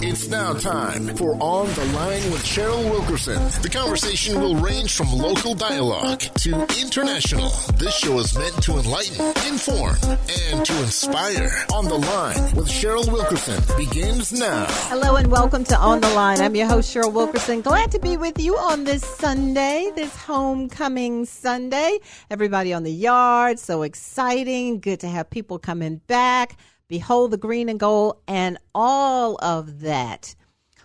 It's now time for On the Line with Cheryl Wilkerson. The conversation will range from local dialogue to international. This show is meant to enlighten, inform, and to inspire. On the Line with Cheryl Wilkerson begins now. Hello and welcome to On the Line. I'm your host, Cheryl Wilkerson. Glad to be with you on this Sunday, this homecoming Sunday. Everybody on the yard, so exciting. Good to have people coming back. Behold the green and gold and all of that.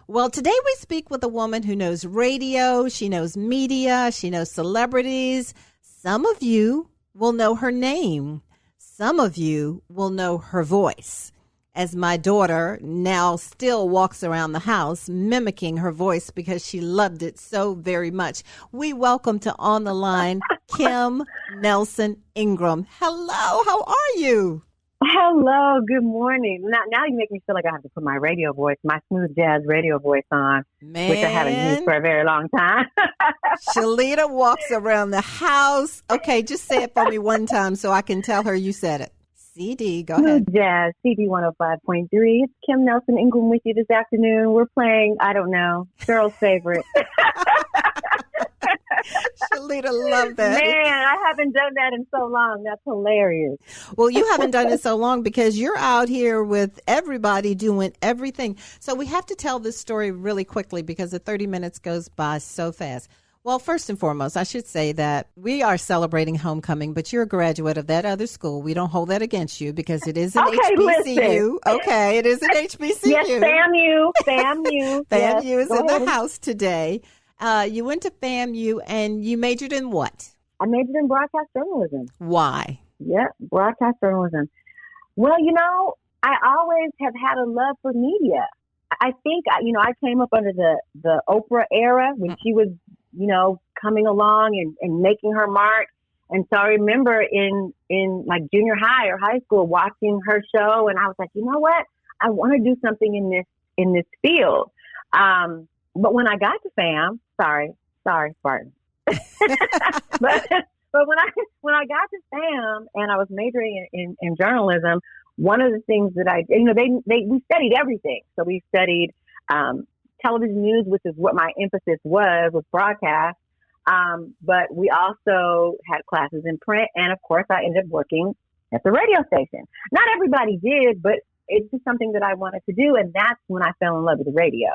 Well, today we speak with a woman who knows radio, she knows media, she knows celebrities. Some of you will know her name. Some of you will know her voice. As my daughter now still walks around the house mimicking her voice because she loved it so very much. We welcome to On the Line, Kim Nelson Ingram. Hello, how are you? Hello, good morning. Now you make me feel like I have to put my radio voice, my smooth jazz radio voice on, which I haven't used for a very long time. Shalita walks around the house. Okay, just say it for me one time so I can tell her you said it. CD, go ahead. Smooth jazz, CD 105.3. It's Kim Nelson Ingram with you this afternoon. We're playing, I don't know, Cheryl's favorite. Shalita, love that. Man, I haven't done that in so long. That's hilarious. Well, you haven't done it so long because you're out here with everybody doing everything. So we have to tell this story really quickly because the 30 minutes goes by so fast. Well, first and foremost, I should say that we are celebrating homecoming, but you're a graduate of that other school. We don't hold that against you because it is an HBCU. Listen. Okay, it is an HBCU. Yes, FAMU. FAMU is in ahead. the house today. You went to FAMU and you majored in what? I majored in broadcast journalism. Why? Yeah, broadcast journalism. Well, I always have had a love for media. I think, I came up under the Oprah era when she was, coming along and making her mark. And so I remember in like junior high or high school watching her show, and I was like, you know what? I want to do something in this field. But when I got to FAM, sorry, Spartan. but when I got to FAM and I was majoring in journalism, one of the things that we studied everything. So we studied television news, which is what my emphasis was broadcast. But we also had classes in print, and of course, I ended up working at the radio station. Not everybody did, but it's just something that I wanted to do, and that's when I fell in love with the radio.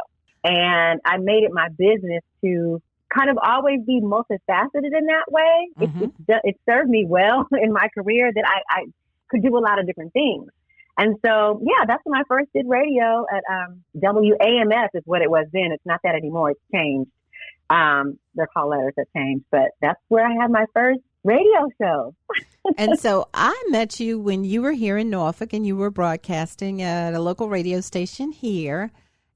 And I made it my business to kind of always be multifaceted in that way. Mm-hmm. It served me well in my career that I could do a lot of different things. And so, yeah, that's when I first did radio at WAMF is what it was then. It's not that anymore. It's changed. Their call letters have changed. But that's where I had my first radio show. And so I met you when you were here in Norfolk and you were broadcasting at a local radio station here.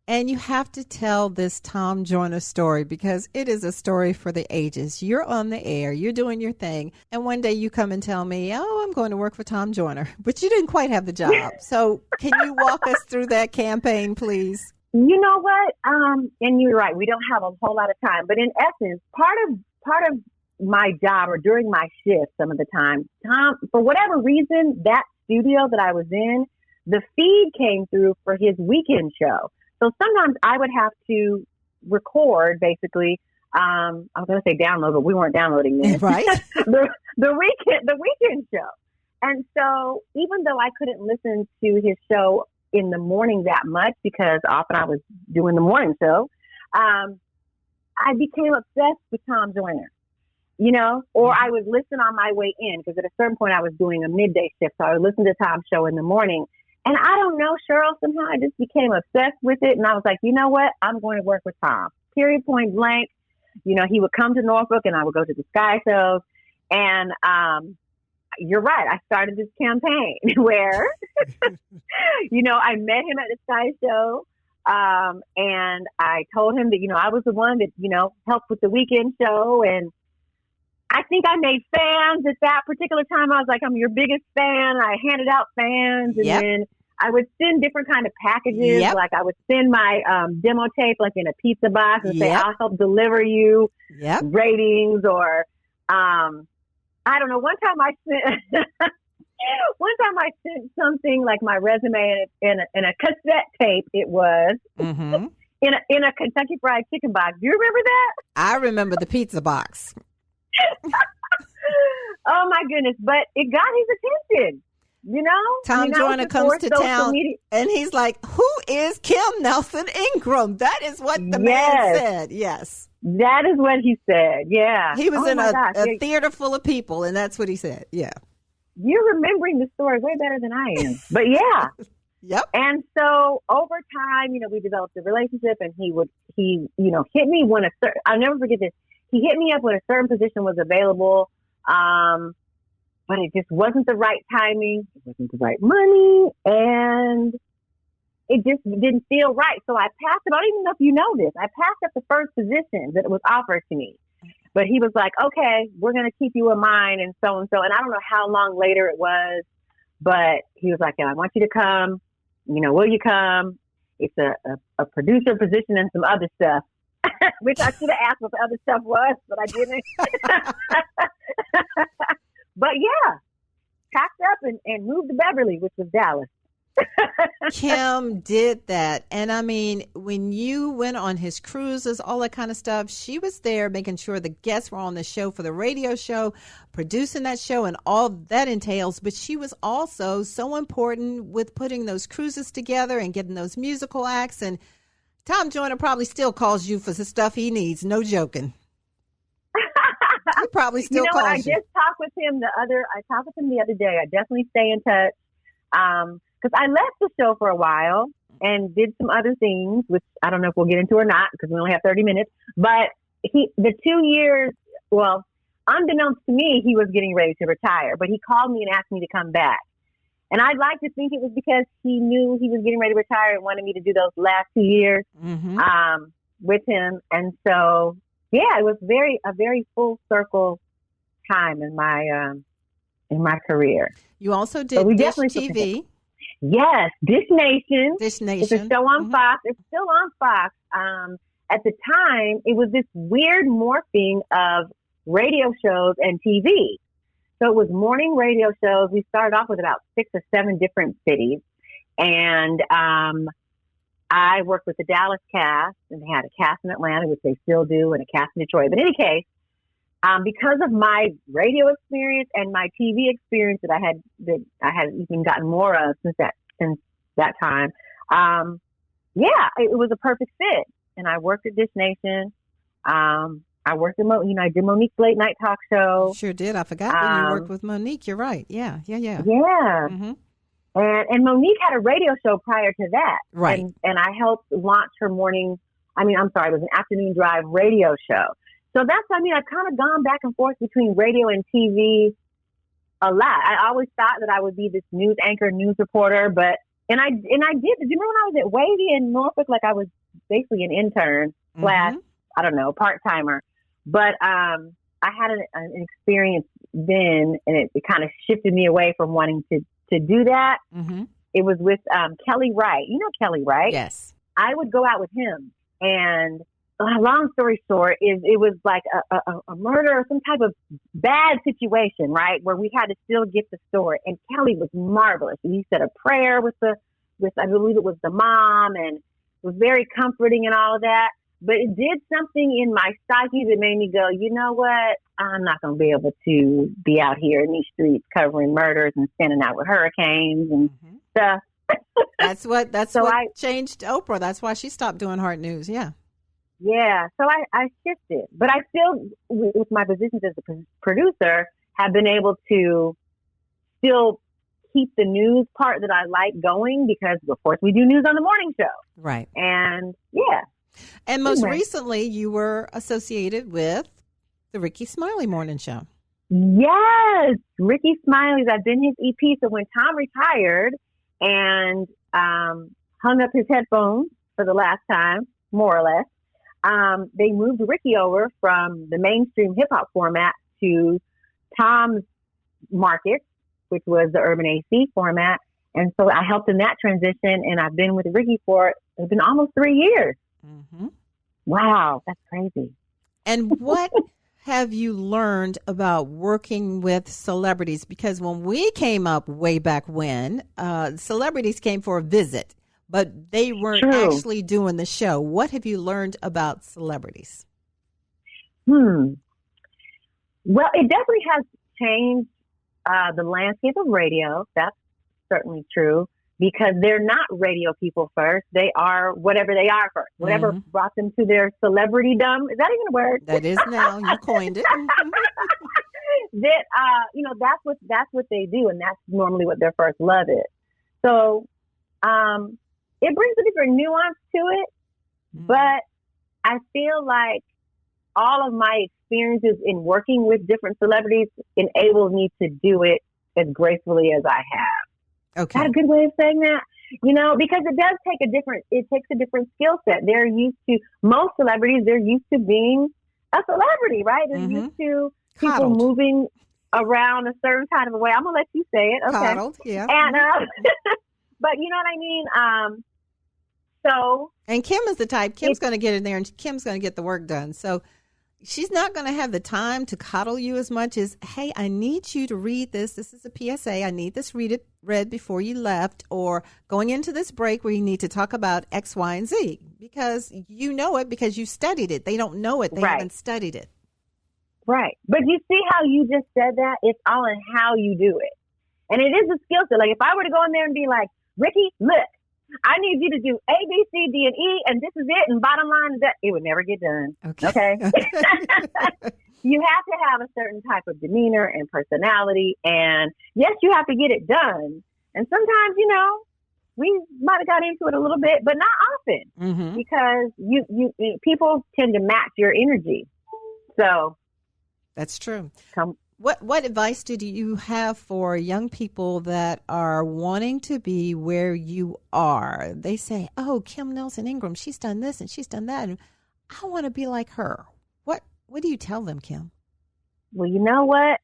And you have to tell this Tom Joyner story because it is a story for the ages. You're on the air, you're doing your thing, and one day you come and tell me, oh, I'm going to work for Tom Joyner. But you didn't quite have the job. So can you walk us through that campaign, please? You know what? And you're right. We don't have a whole lot of time. But in essence, part of my job or during my shift some of the time, Tom, for whatever reason, that studio that I was in, the feed came through for his weekend show. So sometimes I would have to record, basically. I was going to say download, but we weren't downloading this. Right. the weekend show. And so even though I couldn't listen to his show in the morning that much because often I was doing the morning show, I became obsessed with Tom Joyner, or I would listen on my way in because at a certain point I was doing a midday shift. So I would listen to Tom's show in the morning. And I don't know, Cheryl, somehow I just became obsessed with it. And I was like, you know what? I'm going to work with Tom. Period, point blank. He would come to Norfolk and I would go to the Sky shows. And you're right. I started this campaign where, I met him at the Sky show. And I told him that, I was the one that, helped with the weekend show. And I think I made fans at that particular time. I was like, I'm your biggest fan. I handed out fans. And then I would send different kind of packages. Yep. Like I would send my demo tape like in a pizza box and say, I'll help deliver you ratings or I don't know. One time I sent One time I sent something like my resume in a cassette tape. It was Mm-hmm. in a Kentucky Fried Chicken box. Do you remember that? I remember the pizza box. Oh my goodness! But it got his attention. You know, Tom Joyner comes to town, and he's like, "Who is Kim Nelson Ingram?" That is what the man said. Yes, that is what he said. Yeah, he was in a theater full of people, and that's what he said. Yeah, you're remembering the story way better than I am. But yeah. Yep. And so over time, we developed a relationship, and he hit me when I'll never forget this. He hit me up when a certain position was available. But it just wasn't the right timing. It wasn't the right money, and it just didn't feel right. So I passed it. I don't even know if you know this. I passed up the first position that was offered to me. But he was like, okay, we're going to keep you in mind, and so and so. And I don't know how long later it was, but he was like, I want you to come. Will you come? It's a producer position and some other stuff, which I should have asked what the other stuff was, but I didn't. But yeah, packed up and moved to Beverly, which was Dallas. Kim did that. And I mean, when you went on his cruises, all that kind of stuff, she was there making sure the guests were on the show for the radio show, producing that show and all that entails. But she was also so important with putting those cruises together and getting those musical acts. And Tom Joyner probably still calls you for the stuff he needs. No joking. He probably still calls you. I just talked with him I talked with him the other day. I definitely stay in touch. Because I left the show for a while and did some other things, which I don't know if we'll get into or not because we only have 30 minutes. But the 2 years, well, unbeknownst to me, he was getting ready to retire. But he called me and asked me to come back. And I'd like to think it was because he knew he was getting ready to retire and wanted me to do those last 2 years with him. And so, yeah, it was a very full circle time in my career. You also did Dish TV. Yes, Dish Nation. Dish Nation. It's a show on Fox. It's still on Fox. At the time, it was this weird morphing of radio shows and TV. So it was morning radio shows. We started off with about 6 or 7 different cities. And I worked with the Dallas cast, and they had a cast in Atlanta, which they still do, and a cast in Detroit. But in any case, because of my radio experience and my TV experience that I had even gotten more of since that time, it was a perfect fit. And I worked at Dish Nation. I worked at I did Monique's late night talk show. Sure did. I forgot when you worked with Monique. You're right. Yeah. Yeah. Mm-hmm. And Monique had a radio show prior to that. Right. And I helped launch her it was an afternoon drive radio show. So I've kind of gone back and forth between radio and TV a lot. I always thought that I would be this news anchor, news reporter, and I did. Do you remember when I was at Wavy in Norfolk? Like I was basically an intern slash, I don't know, part-timer. But I had an experience then, and it kind of shifted me away from wanting to do that. Mm-hmm. It was with Kelly Wright. You know Kelly, right? Yes. I would go out with him, and long story short, it was like a murder or some type of bad situation, right? Where we had to still get the story. And Kelly was marvelous. He said a prayer with I believe it was the mom, and it was very comforting and all of that. But it did something in my psyche that made me go, you know what? I'm not going to be able to be out here in these streets covering murders and standing out with hurricanes and stuff. That's what changed Oprah. That's why she stopped doing hard news. Yeah. Yeah, so I shifted, but I still, with my positions as a producer, have been able to still keep the news part that I like going because, of course, we do news on the morning show. Right. And, yeah. And most recently, you were associated with the Ricky Smiley Morning Show. Yes, Ricky Smiley's. I've been his EP, so when Tom retired and hung up his headphones for the last time, more or less, they moved Ricky over from the mainstream hip hop format to Tom's market, which was the urban AC format. And so I helped in that transition, and I've been with Ricky it's been almost 3 years. Mm-hmm. Wow, that's crazy. And what have you learned about working with celebrities? Because when we came up way back when, celebrities came for a visit, but they weren't actually doing the show. What have you learned about celebrities? Well, it definitely has changed the landscape of radio. That's certainly true, because they're not radio people first. They are whatever they are first. Whatever brought them to their celebritydom. Is that even a word? That is now. You coined it. That that's what they do, and that's normally what their first love is. So it brings a different nuance to it, but I feel like all of my experiences in working with different celebrities enables me to do it as gracefully as I have. Okay. Is that a good way of saying that? Because it takes a different skill set. Most celebrities, they're used to being a celebrity, right? They're used to people moving around a certain kind of a way. I'm going to let you say it. Okay. Coddled, yeah. And, but you know what I mean? And Kim is the type, Kim's going to get in there and Kim's going to get the work done. So she's not going to have the time to coddle you as much as, hey, I need you to read this. This is a PSA. I need this read before you left, or going into this break where you need to talk about X, Y, and Z, because you know it because you studied it. They don't know it. They haven't studied it. Right. But you see how you just said that? It's all in how you do it. And it is a skill set. Like if I were to go in there and be like, Ricky, look, I need you to do A, B, C, D, and E, and this is it. And bottom line is that it would never get done. Okay. You have to have a certain type of demeanor and personality. And yes, you have to get it done. And sometimes, we might have got into it a little bit, but not often, because you people tend to match your energy. So that's true. What advice do you have for young people that are wanting to be where you are? They say, oh, Kim Nelson Ingram, she's done this and she's done that, and I want to be like her. What do you tell them, Kim? Well, you know what?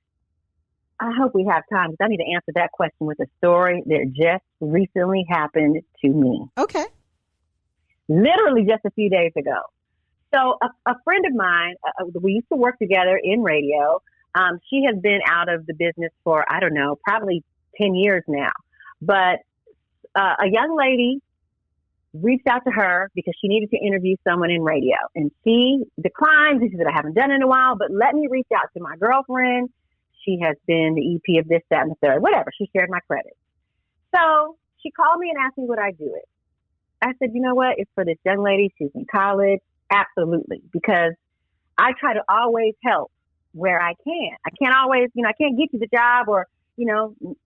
I hope we have time, because I need to answer that question with a story that just recently happened to me. Okay. Literally just a few days ago. So a friend of mine, we used to work together in radio. She has been out of the business for, I don't know, probably 10 years now. But a young lady reached out to her because she needed to interview someone in radio. And she declined. She said, I haven't done it in a while, but let me reach out to my girlfriend. She has been the EP of this, that, and the third. Whatever. She shared my credits. So she called me and asked me would I do it. I said, you know what? It's for this young lady. She's in college. Absolutely. Because I try to always help where I can. I can't always, I can't get you the job or, give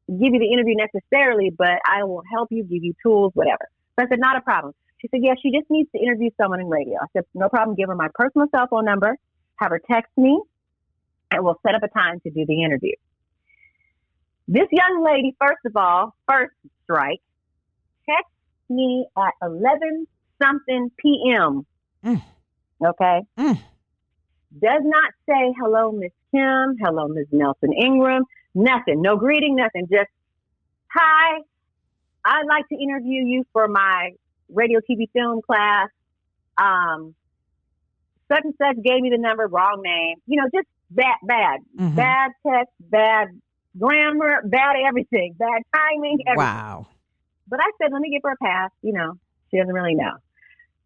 you the interview necessarily, but I will help you, give you tools, whatever. So I said, not a problem. She said, yeah, she just needs to interview someone in radio. I said, no problem. Give her my personal cell phone number, have her text me, and we'll set up a time to do the interview. This young lady, first strike, texts me at 11-something p.m. Okay? Does not say, hello, Miss Kim, hello, Ms. Nelson Ingram, nothing, no greeting, nothing. Just, hi, I'd like to interview you for my radio, TV, film class. Such and such gave me the number, wrong name. Just bad text, bad grammar, bad everything, bad timing, everything. Wow. But I said, let me give her a pass. She doesn't really know.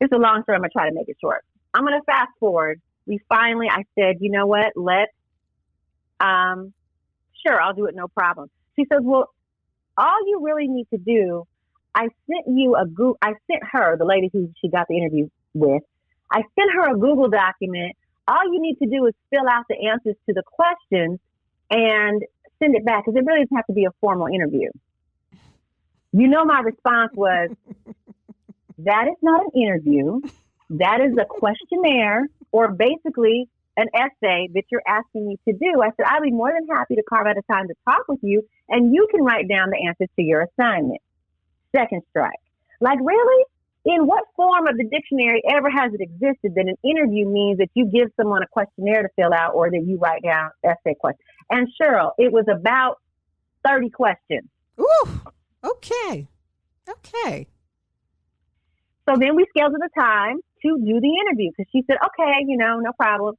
It's a long story. I'm going to try to make it short. I'm going to fast forward. I said, you know what? Sure, I'll do it. No problem. She says, well, all you really need to do, I sent her, the lady who she got the interview with, I sent her a Google document. All you need to do is fill out the answers to the questions and send it back, because it really doesn't have to be a formal interview. My response was, that is not an interview. That is a questionnaire, or basically an essay that you're asking me to do. I said, I'd be more than happy to carve out a time to talk with you, and you can write down the answers to your assignment. Second strike. Like, really? In what form of the dictionary ever has it existed that an interview means that you give someone a questionnaire to fill out, or that you write down essay questions? And Cheryl, it was about 30 questions. Ooh, okay. So then we scheduled a time to do the interview, because she said, okay, no problem.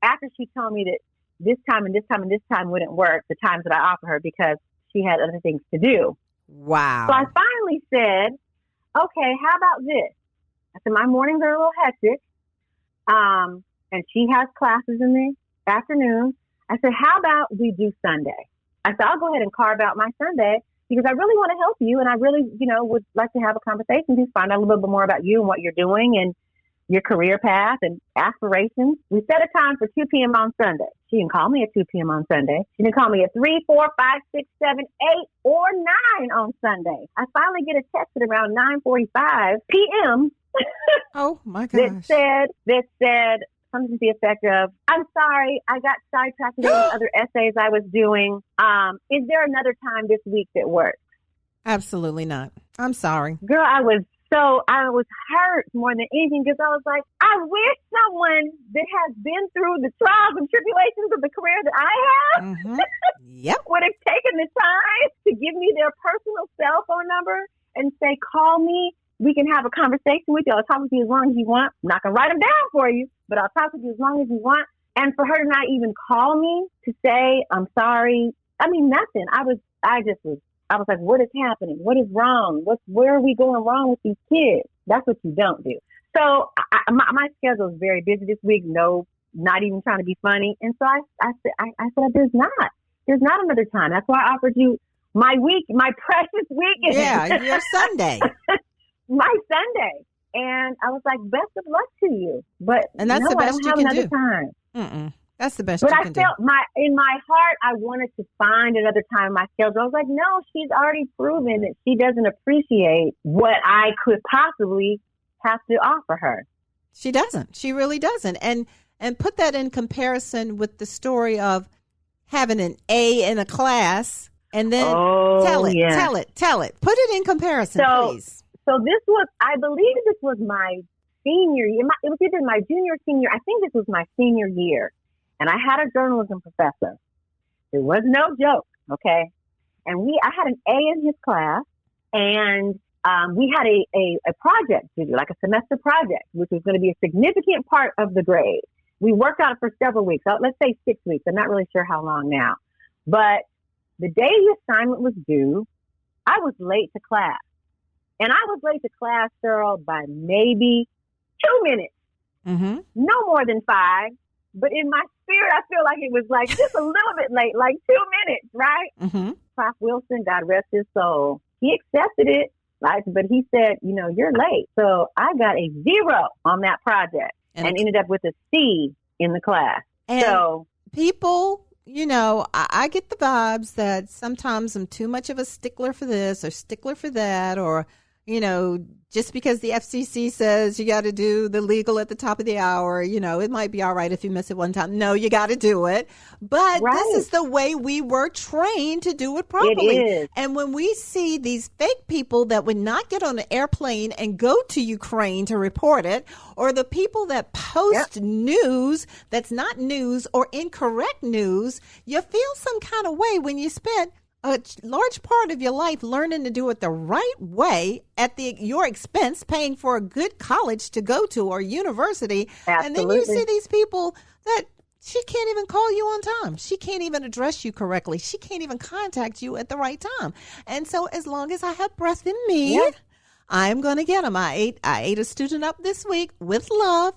after she told me that this time and this time and this time wouldn't work, the times that I offered her, because she had other things to do. Wow. So I finally said, okay, how about this? I said, my mornings are a little hectic. And she has classes in the afternoon. I said, how about we do Sunday? I said, I'll go ahead and carve out my Sunday because I really want to help you. And I really, would like to have a conversation, just find out a little bit more about you and what you're doing and your career path and aspirations. We set a time for 2 p.m. on Sunday. She didn't call me at 2 p.m. on Sunday. She didn't call me at 3, 4, 5, 6, 7, 8, or 9 on Sunday. I finally get a text at around 9:45 p.m. Oh my gosh. that said something to the effect of, I'm sorry, I got sidetracked with other essays I was doing. Is there another time this week that works? Absolutely not. I'm sorry. Girl, I was hurt more than anything because I was like, I wish someone that has been through the trials and tribulations of the career that I have Yep. would have taken the time to give me their personal cell phone number and say, call me. We can have a conversation with you. I'll talk with you as long as you want. I'm not going to write them down for you, but I'll talk with you as long as you want. And for her to not even call me to say, I'm sorry. I mean, nothing. I was like, what is happening? What is wrong? Where are we going wrong with these kids? That's what you don't do. So my schedule is very busy this week. No, not even trying to be funny. And so I said, there's not another time. That's why I offered you my precious weekend. Yeah, your Sunday. My Sunday. And I was like, best of luck to you. And that's the best I don't you have can another do. time. That's the best But you I can felt do. in my heart, I wanted to find another time in my schedule. I was like, no, she's already proven that she doesn't appreciate what I could possibly have to offer her. She doesn't. She really doesn't. And put that in comparison with the story of having an A in a class and then tell it. Put it in comparison, please. So I believe this was my senior year. It was either my junior or senior. I think this was my senior year. And I had a journalism professor. It was no joke, okay? And I had an A in his class, and we had a project to do, like a semester project, which was going to be a significant part of the grade. We worked on it for several weeks. Let's say 6 weeks. I'm not really sure how long now. But the day the assignment was due, I was late to class. And I was late to class, Cheryl, by maybe 2 minutes. No more than 5. But in my spirit, I feel like it was like just a little bit late, like 2 minutes, right? Prof. Wilson, God rest his soul, he accepted it, right? But he said, you're late. So I got a 0 on that project and ended up with a C in the class. And so people, I get the vibes that sometimes I'm too much of a stickler for this or stickler for that, or just because the FCC says you got to do the legal at the top of the hour, it might be all right if you miss it one time. No, you got to do it. But This is the way we were trained to do it properly. It is. And when we see these fake people that would not get on an airplane and go to Ukraine to report it, or the people that post news that's not news or incorrect news, you feel some kind of way when you spent a large part of your life learning to do it the right way at your expense, paying for a good college to go to or university. Absolutely. And then you see these people that she can't even call you on time. She can't even address you correctly. She can't even contact you at the right time. And so as long as I have breath in me, I'm going to get them. I ate a student up this week with love.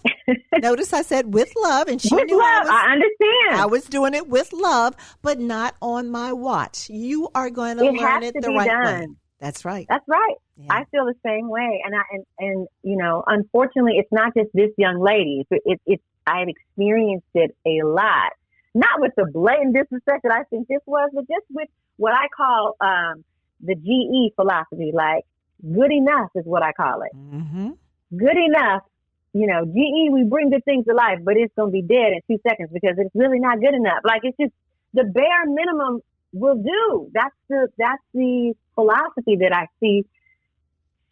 Notice I said with love, and she with knew love. I understand. I was doing it with love, but not on my watch. You are going to learn it the right way. That's right. That's right. Yeah. I feel the same way, and unfortunately, it's not just this young lady. It's I have experienced it a lot. Not with the blatant disrespect that I think this was, but just with what I call the GE philosophy, like. Good enough is what I call it. Good enough. GE, we bring good things to life, but it's going to be dead in 2 seconds because it's really not good enough. Like, it's just the bare minimum will do. That's the philosophy that I see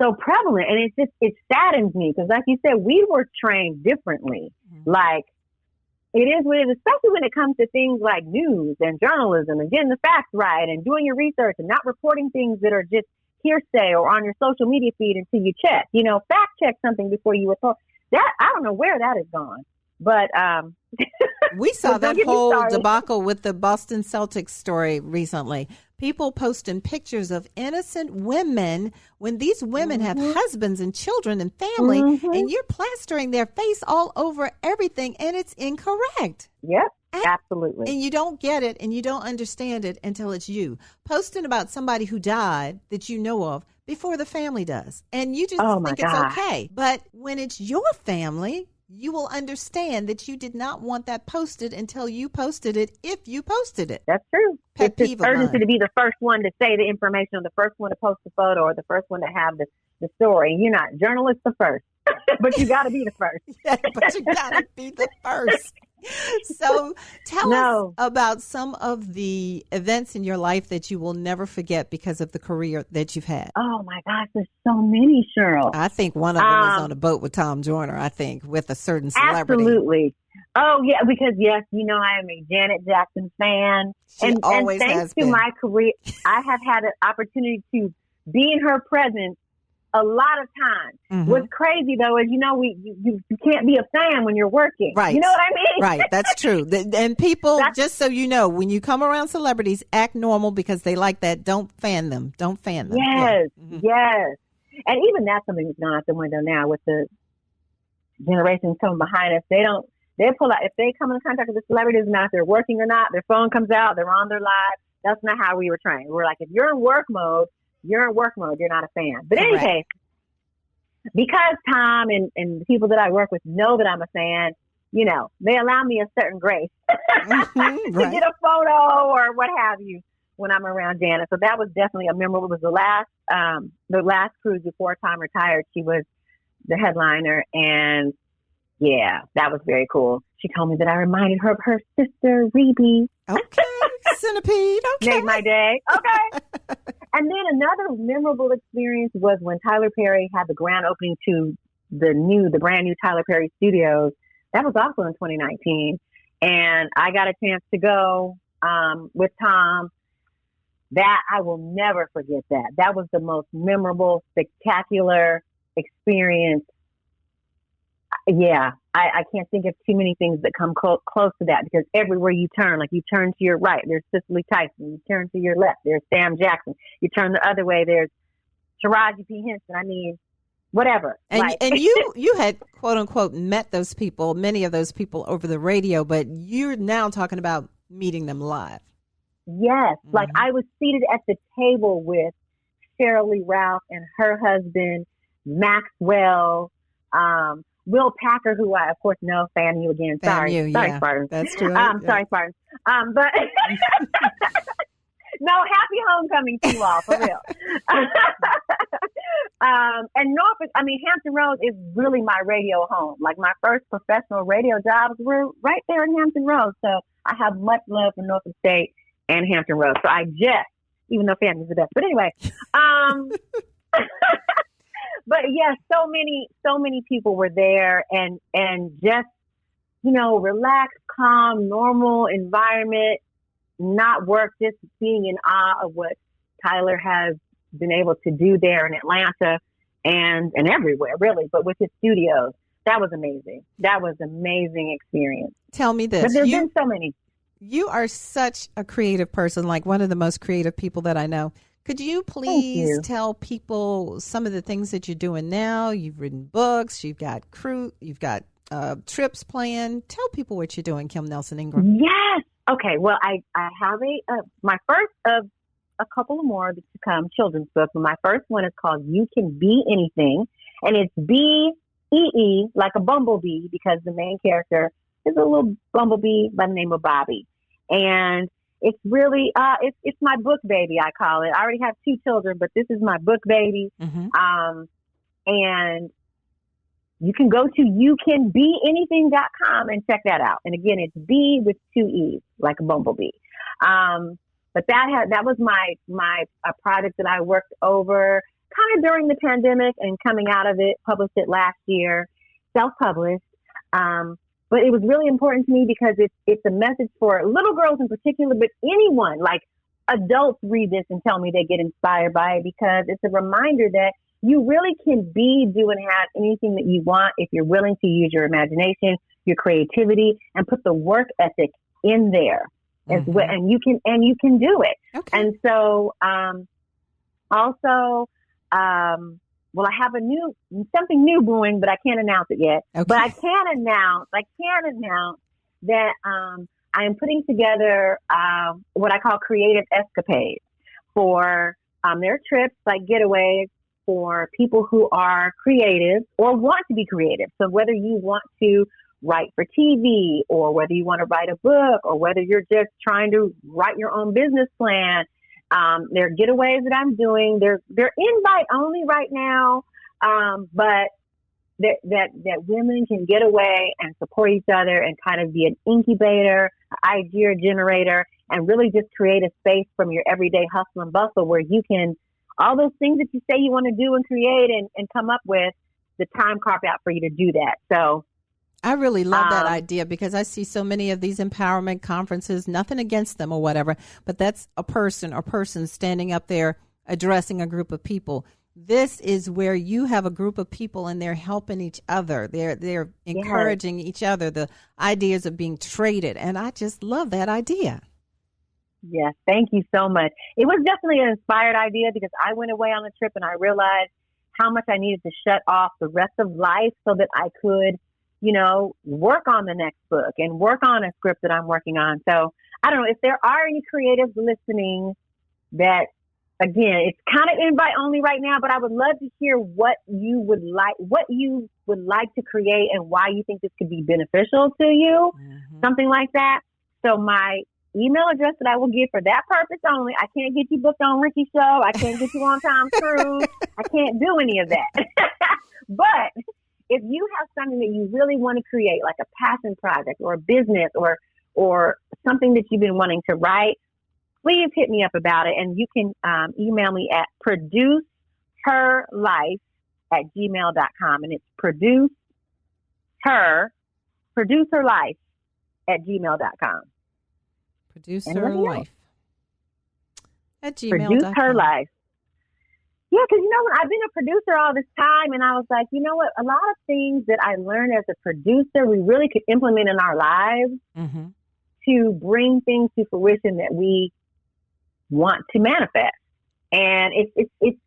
so prevalent. And it saddens me because, like you said, we were trained differently. Like, it is what it is, especially when it comes to things like news and journalism and getting the facts right and doing your research and not reporting things that are just hearsay or on your social media feed until you check, fact check something before you report that. I don't know where that has gone, but We saw Don't that get me whole started. debacle with the Boston Celtics story recently. People posting pictures of innocent women when these women have husbands and children and family, and you're plastering their face all over everything, and it's incorrect. Yep, absolutely. And you don't get it and you don't understand it until it's you. Posting about somebody who died that you know of before the family does. And you just think it's okay. But when it's your family, you will understand that you did not want that posted until you posted it, if you posted it. That's true. Pet It's peeve this of urgency mine. to be the first one to say the information, or the first one to post the photo, or the first one to have the story. You're not journalist the first, but you got to be the first. Yeah, but you got to be the first. So tell us about some of the events in your life that you will never forget because of the career that you've had. Oh, my gosh, there's so many, Cheryl. I think one of them is on a boat with Tom Joyner, I think, with a certain celebrity. Absolutely. Oh, yeah, because, yes, I am a Janet Jackson fan. She always and has thanks to been. my career, I have had an opportunity to be in her presence a lot of times. What's crazy, though, is, you can't be a fan when you're working. Right. You know what I mean? Right. That's true. And people, just so you know, when you come around celebrities, act normal because they like that. Don't fan them. Don't fan them. Yes. Yeah. Yes. And even that's something that's gone out the window now with the generations coming behind us. They pull out, if they come in contact with the celebrities, not if they're working or not, their phone comes out, they're on their live. That's not how we were trained. We're like, if you're in work mode, you're in work mode. You're not a fan. But in any case, because Tom and the people that I work with know that I'm a fan, they allow me a certain grace to get a photo or what have you when I'm around Janet. So that was definitely a memorable. It was the last cruise before Tom retired. She was the headliner, and yeah, that was very cool. She told me that I reminded her of her sister, Rebe. Okay, Centipede. Okay. Made my day. Okay. And then another memorable experience was when Tyler Perry had the grand opening to the brand new Tyler Perry Studios. That was also in 2019. And I got a chance to go with Tom. That I will never forget that. That was the most memorable, spectacular experience. Yeah, I can't think of too many things that come close to that, because everywhere you turn, like you turn to your right, there's Cicely Tyson. You turn to your left, there's Sam Jackson. You turn the other way, there's Taraji P. Henson. I mean, whatever. And you had, quote unquote, met those people, many of those people over the radio, but you're now talking about meeting them live. Yes, like I was seated at the table with Cheryl Lee Ralph and her husband, Maxwell, Will Packer, who I, of course, know. Fan you again. Sorry, Spartans. That's true. Sorry, Spartans. But no, happy homecoming to you all, for real. And Norfolk, Hampton Roads is really my radio home. Like my first professional radio jobs were right there in Hampton Roads. So I have much love for Norfolk State and Hampton Roads. So even though family's the best. But anyway, but yeah, so many people were there, and just, relaxed, calm, normal environment, not work, just being in awe of what Tyler has been able to do there in Atlanta and everywhere, really, but with his studios. That was amazing. That was an amazing experience. Tell me this. But there's been so many. You are such a creative person, like one of the most creative people that I know. Could you please tell people some of the things that you're doing now? You've written books, you've got you've got trips planned. Tell people what you're doing, Kim Nelson Ingram. Yes. Okay. Well, I have my first of a couple more to come children's book. But my first one is called You Can Be Anything. And it's BEE, like a bumblebee, because the main character is a little bumblebee by the name of Bobby. And it's really, it's my book baby, I call it. I already have 2 children, but this is my book baby. And you can go to youcanbeanything.com and check that out. And again, it's B with 2 E's, like a bumblebee. But that was my project that I worked over kind of during the pandemic and coming out of it, published it last year, self-published. But it was really important to me because it's a message for little girls in particular, but anyone, like adults read this and tell me they get inspired by it, because it's a reminder that you really can be, do, and have anything that you want if you're willing to use your imagination, your creativity, and put the work ethic in there as well. And you can do it. Okay. And so, also, well, I have something new brewing, but I can't announce it yet. Okay. But I can announce that I am putting together what I call creative escapades for their trips, like getaways for people who are creative or want to be creative. So whether you want to write for TV, or whether you want to write a book, or whether you're just trying to write your own business plan, there are getaways that I'm doing. They're invite only right now, but that women can get away and support each other and kind of be an incubator, idea generator, and really just create a space from your everyday hustle and bustle where you can, all those things that you say you want to do and create and come up with, the time carved out for you to do that. So I really love that idea, because I see so many of these empowerment conferences, nothing against them or whatever, but that's a person standing up there addressing a group of people. This is where you have a group of people and they're helping each other. They're encouraging each other. The ideas are being traded. And I just love that idea. Yes. Thank you so much. It was definitely an inspired idea, because I went away on a trip and I realized how much I needed to shut off the rest of life so that I could, work on the next book and work on a script that I'm working on. So I don't know if there are any creatives listening that, again, it's kind of invite only right now, but I would love to hear what you would like to create and why you think this could be beneficial to you, something like that. So my email address that I will give for that purpose only, I can't get you booked on Ricky's show. I can't get you on Tom Cruise. I can't do any of that. But if you have something that you really want to create, like a passion project or a business or something that you've been wanting to write, please hit me up about it. And you can email me at producerlife@gmail.com. And it's producerlife@gmail.com. Producerlife@gmail.com. Produce her life. Yeah, because I've been a producer all this time, and I was like, you know what? A lot of things that I learned as a producer, we really could implement in our lives to bring things to fruition that we want to manifest. And it's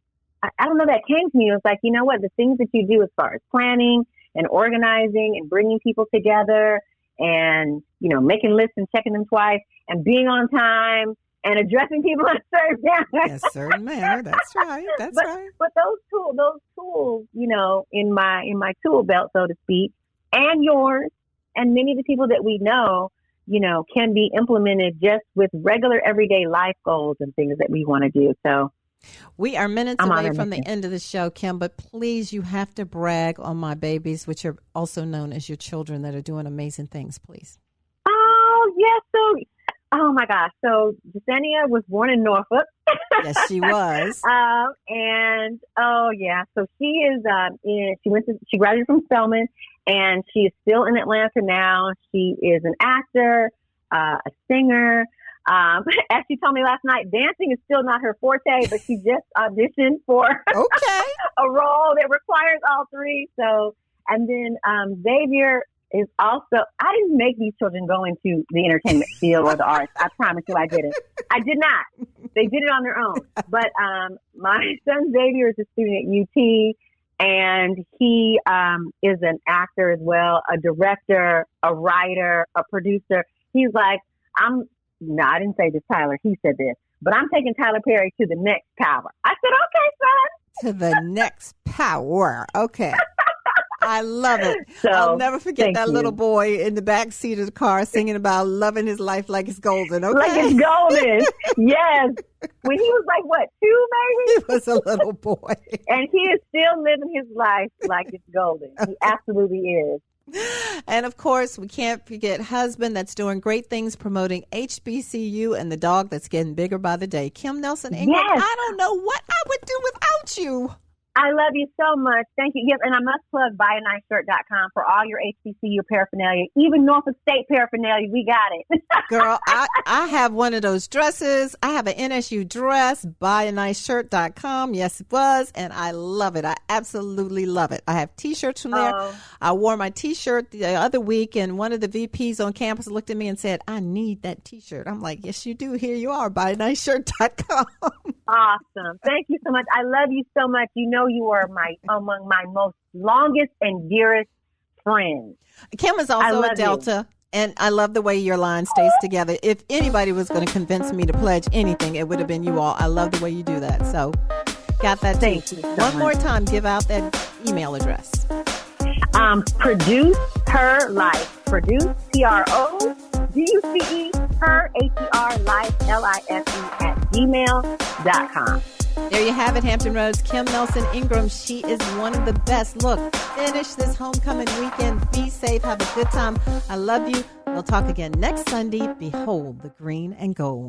I don't know, that came to me. It was like, you know what? The things that you do as far as planning and organizing and bringing people together and, making lists and checking them twice and being on time and addressing people in a certain manner. Yes, certain manner. That's right. But those tools, in my tool belt, so to speak, and yours, and many of the people that we know, can be implemented just with regular everyday life goals and things that we want to do. So we are minutes away from the end of the show, Kim, but please, you have to brag on my babies, which are also known as your children, that are doing amazing things, please. Oh, yes. Oh my gosh. So Jasenia was born in Norfolk. Yes, she was. And so she is she graduated from Spelman, and she is still in Atlanta now. She is an actor, a singer. As she told me last night, dancing is still not her forte, but she just auditioned for a role that requires all three. So, and then Xavier is also, I didn't make these children go into the entertainment field or the arts. I promise you I didn't. I did not. They did it on their own. But my son Xavier is a student at UT, and he is an actor as well, a director, a writer, a producer. He's like, I didn't say this, Tyler. He said this. But I'm taking Tyler Perry to the next power. I said, okay, son. To the next power. Okay. I love it. So, I'll never forget that little boy in the back seat of the car singing about loving his life like it's golden. Okay? Like it's golden. Yes. When he was like, 2 maybe? He was a little boy. And he is still living his life like it's golden. He absolutely is. And of course, we can't forget husband that's doing great things promoting HBCU and the dog that's getting bigger by the day. Kim Nelson Ingram, yes. I don't know what I would do without you. I love you so much. Thank you. Yes, and I must plug buyaniceShirt.com for all your HBCU paraphernalia, even Norfolk State paraphernalia. We got it. Girl, I have one of those dresses. I have an NSU dress, buyaniceShirt.com. Yes, it was. And I love it. I absolutely love it. I have T-shirts from there. I wore my T-shirt the other week, and one of the VPs on campus looked at me and said, I need that T-shirt. I'm like, yes, you do. Here you are, buyaniceShirt.com. Awesome. Thank you so much. I love you so much. You know you are among my most longest and dearest friends. Kim is also a Delta, and I love the way your line stays together. If anybody was going to convince me to pledge anything, it would have been you all. I love the way you do that. So, got that. Thank you so One much. more time, give out that email address. Produce Her Life. Produce, PRODUCE, her, HER, life, LIFE @gmail.com. There you have it, Hampton Roads. Kim Nelson Ingram. She is one of the best. Look, finish this homecoming weekend. Be safe. Have a good time. I love you. We'll talk again next Sunday. Behold the green and gold.